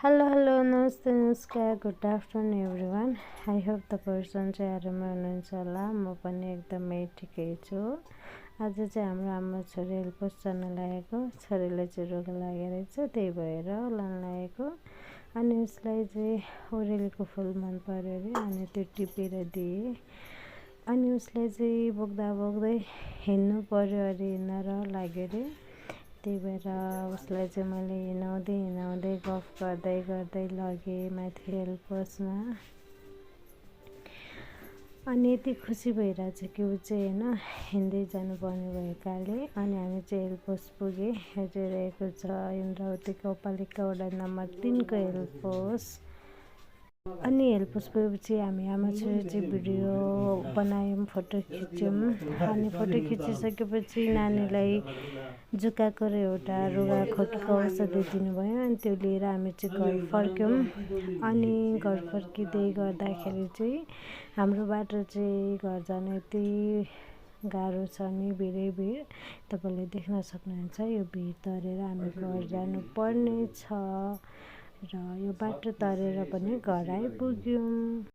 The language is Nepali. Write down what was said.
हेलो नमस्ते नमस्कार good afternoon everyone. I hope तपाईँहरू सन्चै आराममा हुनुहुन्छ होला। म पनि एकदमै ठिकै छु। आज चाहिँ हाम्रो आमा छोरी हेल्पोस चढ्न लागेको, छोरीलाई चाहिँ रोग लागेको रहेछ, त्यही भएर लान लागेको। अनि उसलाई चाहिँ ओरेलको फुल मन पर्यो अरे, अनि त्यो टिपेर दिएँ। अनि उसलाई चाहिँ बोक्दा बोक्दै हिँड्नु पर्यो अरे, हिँड्न र लाग्यो अरे। त्यही भएर उसलाई चाहिँ मैले हिँडाउँदै गफ गर्दै लगेँ माथि हेल्पोसमा। अनि यति खुसी भइरहेछ कि ऊ चाहिँ होइन हिँड्दै जानुपर्ने भएकाले। अनि हामी चाहिँ हेल्पोस पुगेँ। हेरिरहेको छ इन्द्रावती गाउँपालिका वडा नम्बर 3 को हेल्पोस। अनि हेल्पोस पुगेपछि हामी आमा छोरी चाहिँ भिडियो बनायौँ, फोटो खिच्यौँ। अनि फोटो खिचिसकेपछि नानीलाई जुकाको र एउटा रुगा खोकीको औषधि दिनुभयो। अनि त्यो लिएर हामी चाहिँ घर फर्क्यौँ। अनि घर फर्किँदै गर्दाखेरि चाहिँ हाम्रो बाटो चाहिँ घर जान यति गाह्रो छ नि, भिडै भिड। तपाईँले देख्न सक्नुहुन्छ यो भिड तरेर हामी घर जानुपर्ने छ र यो बाटो तरेर पनि घर आइपुग्यौँ।